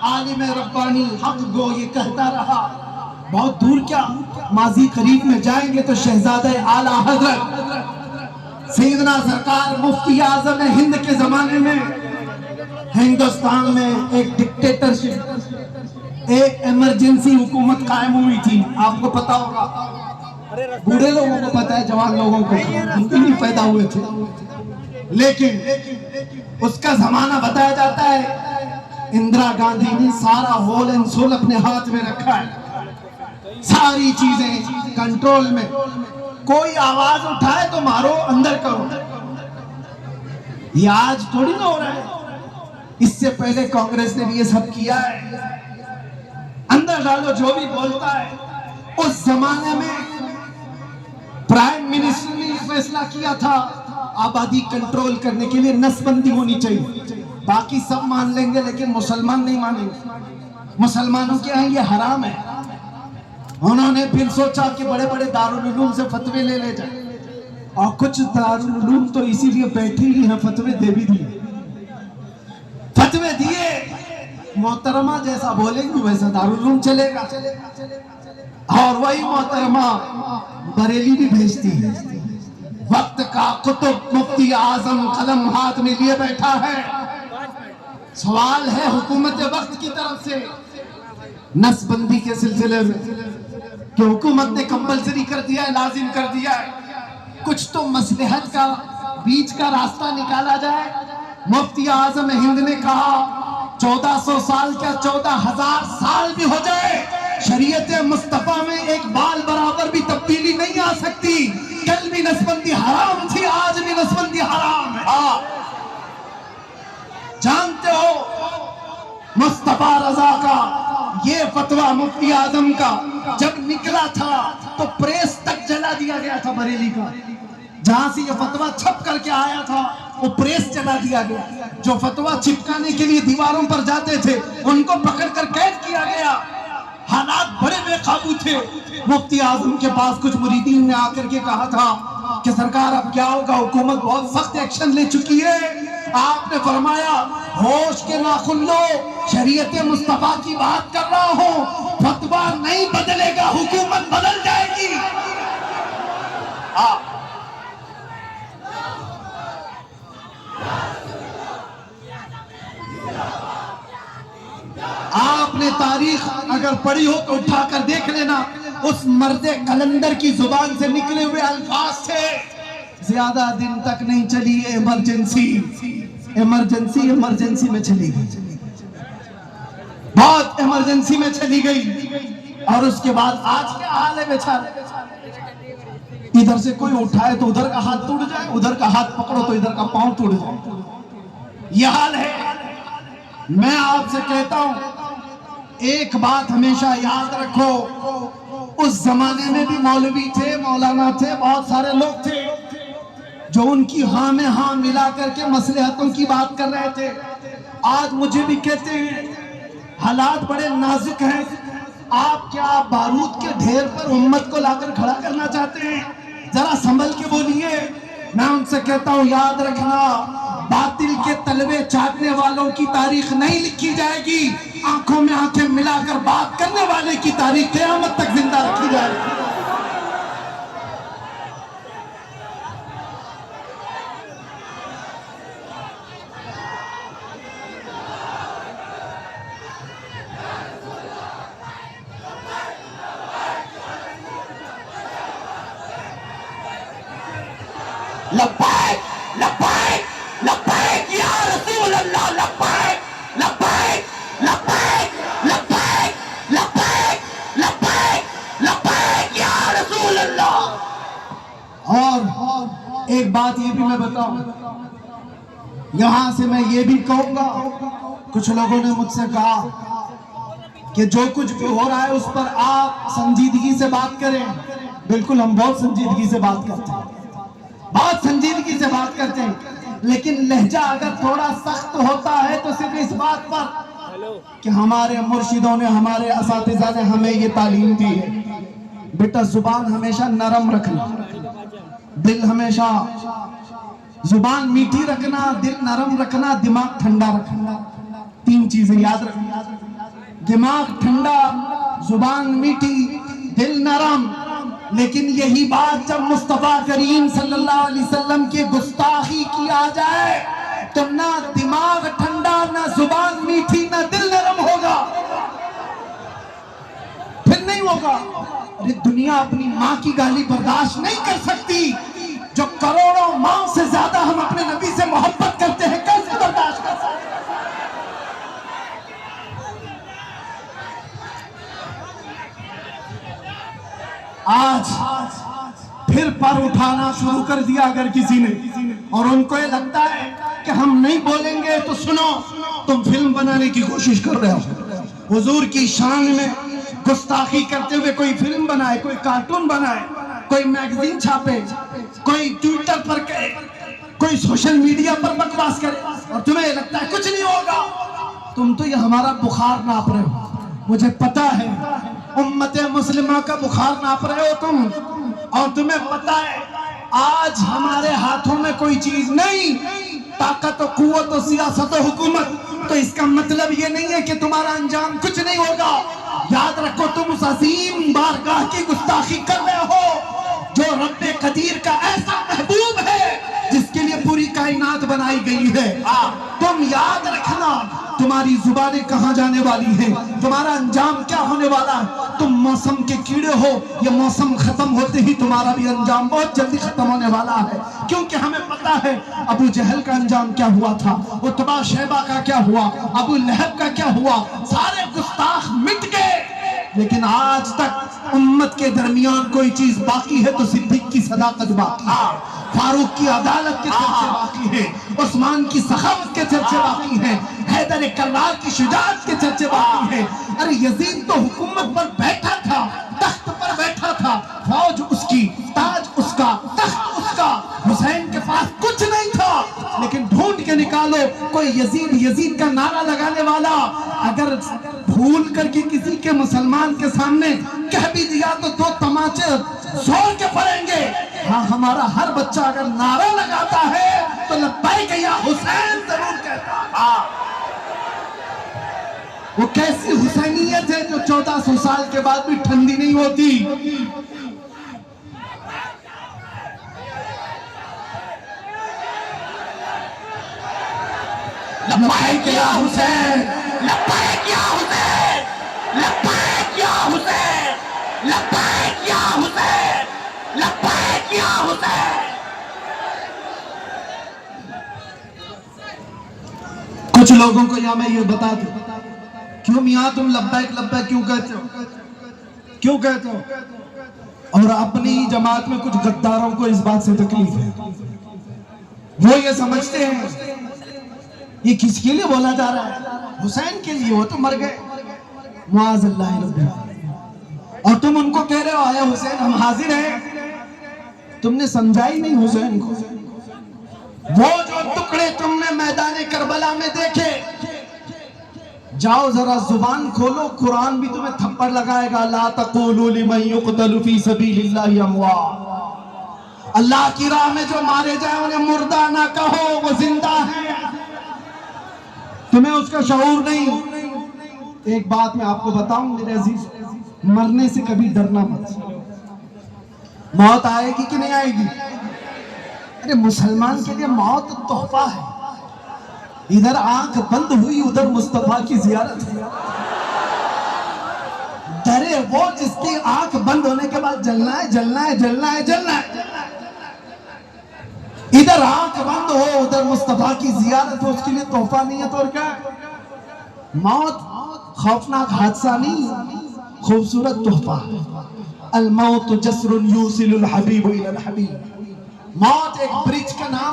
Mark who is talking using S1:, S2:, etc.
S1: आलिम रब्बानी हक गो ये कहता रहा। बहुत दूर क्या, माजी करीब में जाएंगे तो शहजादे आला हजरत सैयदना सरकार मुफ्ती आजम हिंद के जमाने में हिंदुस्तान में एक डिक्टेटरशिप, एक इमरजेंसी हुकूमत कायम हुई थी। आपको पता होगा, बूढ़े लोगों को पता है, जवान लोगों को नहीं पैदा हुए थे, लेकिन उसका जमाना बताया जाता है। इंदिरा गांधी ने सारा होल एंड सोल अपने हाथ में रखा है, सारी चीजें कंट्रोल में। कोई आवाज उठाए तो मारो, अंदर करो। ये आज थोड़ी ना हो रहा है, इससे पहले कांग्रेस ने भी ये सब किया है। अंदर डालो जो भी बोलता है। उस जमाने में प्राइम मिनिस्टर ने फैसला किया था आबादी कंट्रोल करने के लिए नसबंदी होनी चाहिए। बाकी सब मान लेंगे लेकिन मुसलमान नहीं मानेंगे। मुसलमानों के यहाँ ये हराम है। उन्होंने फिर सोचा कि बड़े बड़े दारुल उलूम से फतवे ले जाए, और कुछ दारुल उलूम तो इसीलिए बैठे ही हैं, फतवे दे भी दिए। फतवे दिए, मोहतरमा जैसा बोलेंगे वैसा दारुल उलूम चलेगा। और वही मोहतरमा बरेली भी भेजती है। वक्त का कुतुब मुफ्ती आजम कलम हाथ में लिए बैठा है। सवाल है हुकूमत वक्त की तरफ से नसबंदी के सिलसिले में कि हुकूमत ने कंपलसरी कर दिया है, लाजिम कर दिया है। कुछ तो मसलहत का बीच का रास्ता निकाला जाए। मुफ्ती आजम हिंद ने कहा 1400 साल क्या 14,000 साल भी हो जाए, शरीयत मुस्तफा में एक बाल बराबर भी तब्दीली नहीं आ सकती। कल भी नसबंदी हराम थी, आज भी नसबंदी हराम है। जानते हो मुस्तफा रजा का ये फतवा मुफ्ती आजम का जब निकला था तो प्रेस तक जला दिया गया था बरेली का। जहां से ये फतवा छप करके आया था वो प्रेस जला दिया गया। जो फतवा चिपकाने के लिए दीवारों पर जाते थे उनको पकड़कर कैद किया गया। हालात बड़े बेकाबू थे। मुफ्ती आजम के पास कुछ मुरीदीन ने आकर के कहा था कि सरकार अब क्या होगा, हुकूमत बहुत सख्त एक्शन ले चुकी है। आपने फरमाया होश के नाखुन लो, शरीयत मुस्तफा की बात कर रहा हूं, फतवा नहीं बदलेगा, हुकूमत बदल जाएगी। आपने तारीख अगर पढ़ी हो तो उठाकर देख लेना, उस मर्दे कलंदर की जुबान से निकले हुए अल्फाज थे, ज्यादा दिन तक नहीं चली इमरजेंसी। इमरजेंसी इमरजेंसी में चली गई, बहुत इमरजेंसी में चली गई। और उसके बाद आज क्या हाल है बेचारे, इधर से कोई उठाए तो उधर का हाथ टूट जाए, उधर का हाथ पकड़ो तो इधर का पांव टूट जाए। यह हाल है। मैं आपसे कहता हूं एक बात हमेशा याद रखो, उस जमाने में भी मौलवी थे, मौलाना थे, बहुत सारे लोग थे जो उनकी हाँ में हाँ मिला करके मसलहतों की बात कर रहे थे। आज मुझे भी कहते हैं हालात बड़े नाजुक हैं, आप क्या बारूद के ढेर पर उम्मत को लाकर खड़ा करना चाहते हैं? जरा संभल के बोलिए। मैं उनसे कहता हूं याद रखना, बातिल के तलवे चाटने वालों की तारीख नहीं लिखी जाएगी, आंखों में आंखें मिलाकर बात करने वाले की तारीख क़यामत तक जिंदा रखी जाएगी। लब्बैक लब्बैक लब्बैक या रसूल अल्लाह, लब्बैक लब्बैक लब्बैक लब्बैक लब्बैक लब्बैक लब्बैक या रसूल अल्लाह। और एक बात ये भी मैं बताऊं, यहां से मैं ये भी कहूंगा, कुछ लोगों ने मुझसे कहा कि जो कुछ भी हो रहा है उस पर आप संजीदगी से बात करें। बिल्कुल, हम बहुत संजीदगी से बात करते हैं, बहुत संजीदगी से बात करते हैं, लेकिन लहजा अगर थोड़ा सख्त होता है तो सिर्फ इस बात पर कि हमारे मुर्शिदों ने, हमारे असातिज़ा ने हमें ये तालीम दी है, बेटा जुबान हमेशा नरम रखना, दिल हमेशा, जुबान मीठी रखना, दिल नरम रखना, दिमाग ठंडा रखना। 3 चीजें याद रखना। दिमाग ठंडा, जुबान मीठी, दिल नरम। लेकिन यही बात जब मुस्तफा करीम सल्लल्लाहु अलैहि वसल्लम की गुस्ताखी की आ जाए तो ना दिमाग ठंडा, ना जुबान मीठी, ना दिल नरम होगा, फिर नहीं होगा। अरे दुनिया अपनी माँ की गाली बर्दाश्त नहीं कर सकती, जो करोड़ों माँ से ज्यादा हम अपने नबी से मोहब्बत करते हैं, कैसे बर्दाश्त कर सकते? आज फिर पर उठाना शुरू कर दिया अगर किसी ने, और उनको ये लगता है कि हम नहीं बोलेंगे तो सुनो, तुम फिल्म बनाने की कोशिश कर रहे हो। हुजूर की शान में गुस्ताखी करते हुए कोई फिल्म बनाए, कोई कार्टून बनाए, कोई मैगजीन छापे, कोई ट्विटर पर कहे, कोई सोशल मीडिया पर बकवास करे, और तुम्हें लगता है कुछ नहीं होगा। तुम तो ये हमारा बुखार नाप रहे हो। मुझे पता है उम्मते मुस्लिमा का बुखार नाप रहे हो तुम, और तुम्हें पता है आज हमारे हाथों में कोई चीज नहीं, ताकत और कुव्वत और सियासत और हुकूमत। तो इसका मतलब ये नहीं है कि तुम्हारा अंजाम कुछ नहीं होगा। याद रखो, तुम उस अजीम बारगाह की गुस्ताखी कर रहे हो जो रब्बे कदीर का ऐसा महबूब है जिसके लिए पूरी कायनात बनाई गई है। तुम याद रखना, तुम्हारी जुबानें कहां जाने वाली हैं, तुम्हारा अंजाम क्या होने वाला है। तुम मौसम के कीड़े हो, ये मौसम खत्म होते ही तुम्हारा भी अंजाम बहुत जल्दी खत्म होने वाला है। क्योंकि हमें पता है अबू जहल का अंजाम क्या हुआ था, उतबा शैबा का क्या हुआ, अबू लहब का क्या हुआ। सारे गुस्ताख मिट गए, लेकिन आज तक उम्मत के दरमियान कोई चीज बाकी है तो सिद्दीक की सदाकत बाकी है, फारूक की अदालत के चर्चे बाकी है, उस्मान की सखावत के चर्चे बाकी हैं, हैदर कर्रार की शुजाअत के चर्चे बाकी हैं। अरे यजीद तो हुकूमत पर बैठा था, तख्त पर बैठा था, फौज उसकी, ताज उसका, तख्त उसका, हुसैन के पास कुछ नहीं था। लेकिन ढूंढ के निकालो कोई यजीद यजीद का नारा लगाने वाला, अगर भूल करके किसी के मुसलमान के सामने कह भी दिया तो दो तमाचे जोर के पड़ेंगे। हाँ, हमारा हर बच्चा अगर नारा लगाता है तो लब्बैक या हुसैन जरूर कहता। वो कैसी हुसैनियत है जो 1400 साल के बाद भी ठंडी नहीं होती। लब्बैक या हुसैन, लब्बैक या हुसैन, लब्बैक या हुसैन, लब्बैक या हुसैन, लब्बैक या हुसैन। कुछ लोगों को या मैं ये बता दूं, क्यों मियां तुम लब्बैक लब्बैक क्यों कहते हो, क्यों कहते हो? और अपनी ही जमात में कुछ गद्दारों को इस बात से तकलीफ है। वो ये समझते हैं ये किसके लिए बोला जा रहा है, हुसैन के लिए, वो तो मर गए, मुआज़ल्लाह रब्बिना। और तुम उनको कह रहे हो आया हुसैन, हम हाजिर हैं। तुमने समझा ही नहीं हुसैन को। वो जो टुकड़े तुमने मैदान करबला में देखे, जाओ जरा जुबान खोलो, कुरान भी तुम्हें थप्पड़ लगाएगा। ला तक़ूलू लिमन युक़तलु फ़ी सबीलिल्लाहि अमवात, अल्लाह की राह में जो मारे जाए उन्हें मुर्दा ना कहो, वो जिंदा है। तुम्हें उसका शऊर नहीं। एक बात मैं आपको बताऊं मेरे अजीज, मरने से कभी डरना मत। मौत आएगी कि नहीं आएगी? अरे मुसलमान के लिए मौत तोहफा है। इधर आंख बंद हुई, उधर मुस्तफा की जियारत है। डरे वो जिसकी आंख बंद होने के बाद जलना है, जलना है, जलना है, जलना है। इधर आंख बंद हो, उधर मुस्तफा की जियारत हो, उसके लिए तोहफा नहीं है तो और क्या है? मौत खौफनाक हादसा नहीं, खूबसूरत तोहफा। अल मौत जस्रुन यूसिलुल हबीब इलल हबीब। मौत एक ब्रिज का नाम